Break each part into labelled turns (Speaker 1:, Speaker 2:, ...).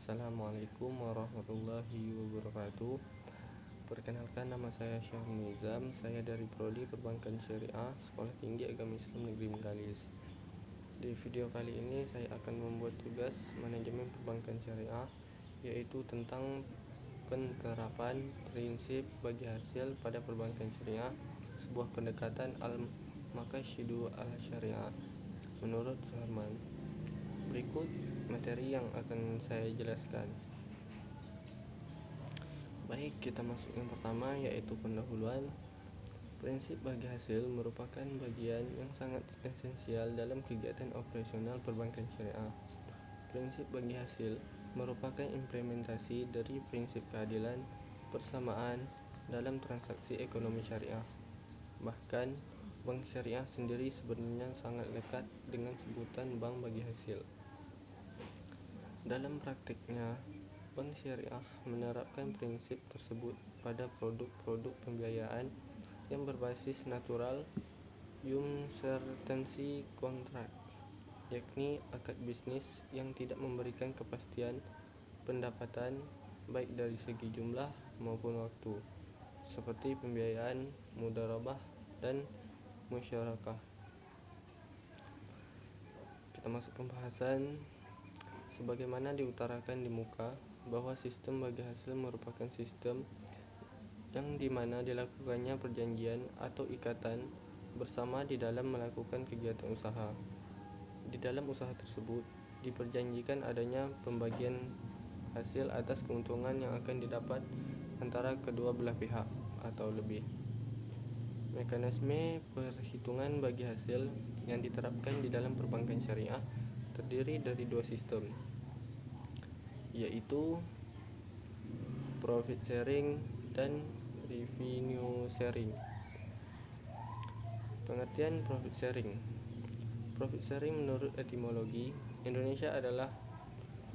Speaker 1: Assalamualaikum warahmatullahi wabarakatuh. Perkenalkan, nama saya Syahri Nizam. Saya dari Prodi Perbankan Syariah, Sekolah Tinggi Agama Islam Negeri Bengkalis. Di video kali ini saya akan membuat tugas manajemen perbankan syariah, yaitu tentang penerapan prinsip bagi hasil pada perbankan syariah, sebuah pendekatan al-maqasidu al-syariah menurut Suherman. Berikut materi yang akan saya jelaskan. Baik, kita masuk yang pertama, yaitu pendahuluan. Prinsip bagi hasil merupakan bagian yang sangat esensial dalam kegiatan operasional perbankan syariah. Prinsip bagi hasil merupakan implementasi dari prinsip keadilan persamaan dalam transaksi ekonomi syariah. Bahkan, bank syariah sendiri sebenarnya sangat lekat dengan sebutan bank bagi hasil. Dalam praktiknya, bank syariah menerapkan prinsip tersebut pada produk-produk pembiayaan yang berbasis natural uncertainty contract, yakni akad bisnis yang tidak memberikan kepastian pendapatan baik dari segi jumlah maupun waktu, seperti pembiayaan mudharabah dan musyarakah. Kita masuk pembahasan. Sebagaimana diutarakan di muka, bahwa sistem bagi hasil merupakan sistem yang dimana dilakukannya perjanjian atau ikatan bersama di dalam melakukan kegiatan usaha. Di dalam usaha tersebut diperjanjikan adanya pembagian hasil atas keuntungan yang akan didapat antara kedua belah pihak atau lebih. Mekanisme perhitungan bagi hasil yang diterapkan di dalam perbankan syariah terdiri dari dua sistem, yaitu profit sharing dan revenue sharing. Pengertian profit sharing. Profit sharing menurut etimologi Indonesia adalah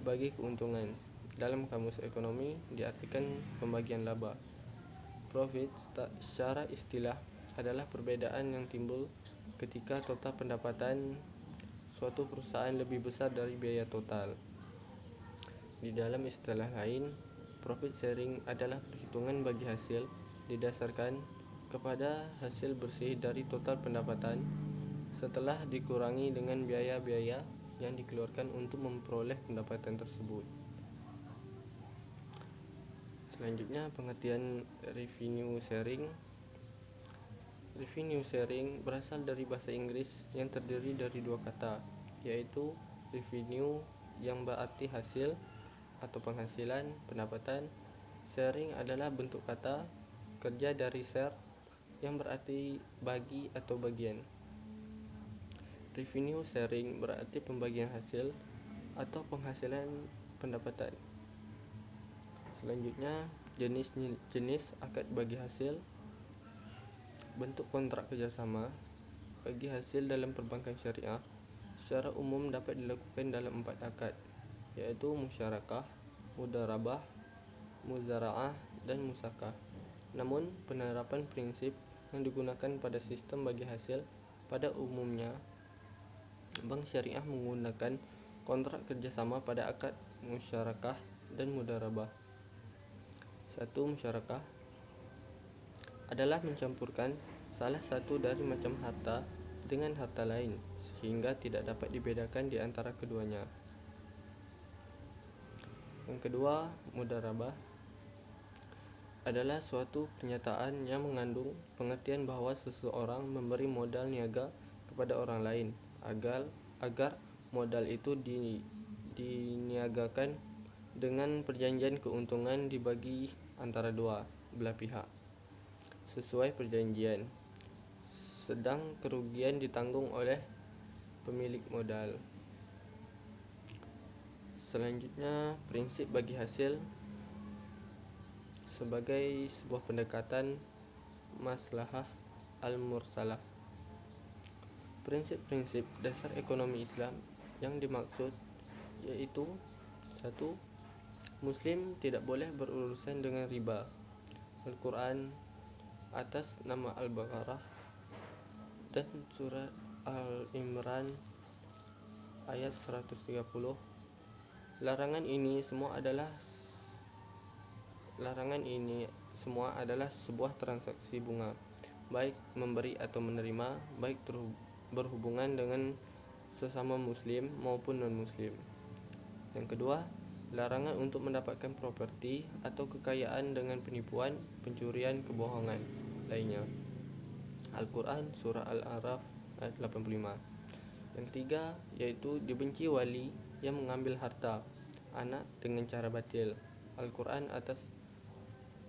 Speaker 1: bagi keuntungan. Dalam kamus ekonomi diartikan pembagian laba. Profit secara istilah adalah perbedaan yang timbul ketika total pendapatan suatu perusahaan lebih besar dari biaya total. Di dalam istilah lain, profit sharing adalah perhitungan bagi hasil didasarkan kepada hasil bersih dari total pendapatan setelah dikurangi dengan biaya-biaya yang dikeluarkan untuk memperoleh pendapatan tersebut. Selanjutnya, pengertian revenue sharing. Revenue sharing berasal dari bahasa Inggris yang terdiri dari dua kata, yaitu revenue yang berarti hasil atau penghasilan, pendapatan. Sharing adalah bentuk kata kerja dari share yang berarti bagi atau bagian. Revenue sharing berarti pembagian hasil atau penghasilan pendapatan. Selanjutnya, jenis akad bagi hasil. Bentuk kontrak kerjasama bagi hasil dalam perbankan syariah secara umum dapat dilakukan dalam 4 akad, yaitu musyarakah, mudharabah, muzara'ah, dan musakah. Namun, penerapan prinsip yang digunakan pada sistem bagi hasil pada umumnya, bank syariah menggunakan kontrak kerjasama pada akad musyarakah dan mudharabah. 1. Musyarakah adalah mencampurkan salah satu dari macam harta dengan harta lain sehingga tidak dapat dibedakan di antara keduanya. Yang kedua, mudharabah adalah suatu pernyataan yang mengandung pengertian bahwa seseorang memberi modal niaga kepada orang lain agar modal itu diniagakan dengan perjanjian keuntungan dibagi antara dua belah pihak sesuai perjanjian, sedang kerugian ditanggung oleh pemilik modal. Selanjutnya, prinsip bagi hasil sebagai sebuah pendekatan maslahah al-mursalah. Prinsip-prinsip dasar ekonomi Islam yang dimaksud yaitu 1. Muslim tidak boleh berurusan dengan riba. Al-Quran atas nama Al-Baqarah dan surat Al-Imran ayat 130 Larangan ini semua adalah sebuah transaksi bunga, baik memberi atau menerima, baik berhubungan dengan sesama muslim maupun non-muslim. Yang kedua, larangan untuk mendapatkan properti atau kekayaan dengan penipuan, pencurian, kebohongan lainnya. Al-Quran Surah Al-A'raf ayat 85. Yang ketiga, yaitu dibenci wali yang mengambil harta anak dengan cara batil. Al-Quran atas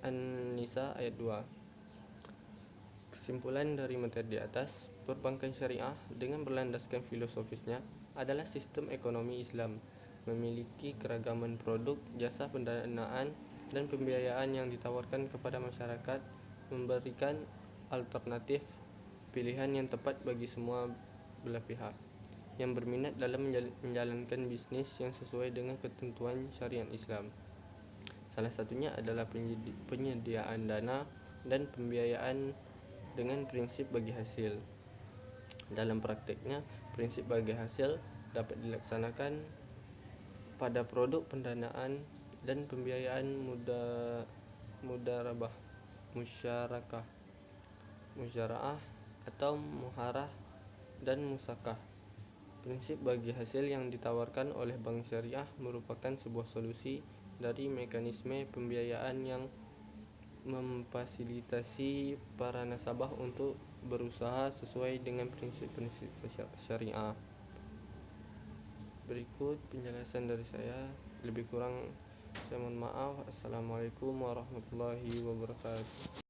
Speaker 1: An-Nisa ayat 2. Kesimpulan dari materi di atas, perbankan syariah dengan berlandaskan filosofisnya adalah sistem ekonomi Islam, memiliki keragaman produk, jasa pendanaan, dan pembiayaan yang ditawarkan kepada masyarakat, memberikan alternatif pilihan yang tepat bagi semua belah pihak yang berminat dalam menjalankan bisnis yang sesuai dengan ketentuan syariat Islam. Salah satunya adalah penyediaan dana dan pembiayaan dengan prinsip bagi hasil. Dalam prakteknya, prinsip bagi hasil dapat dilaksanakan pada produk pendanaan dan pembiayaan mudarabah, musyara'ah atau muharah dan musakah. Prinsip bagi hasil yang ditawarkan oleh bank syariah merupakan sebuah solusi dari mekanisme pembiayaan yang memfasilitasi para nasabah untuk berusaha sesuai dengan prinsip-prinsip syariah. Berikut penjelasan dari saya, lebih kurang saya mohon maaf. Assalamualaikum warahmatullahi wabarakatuh.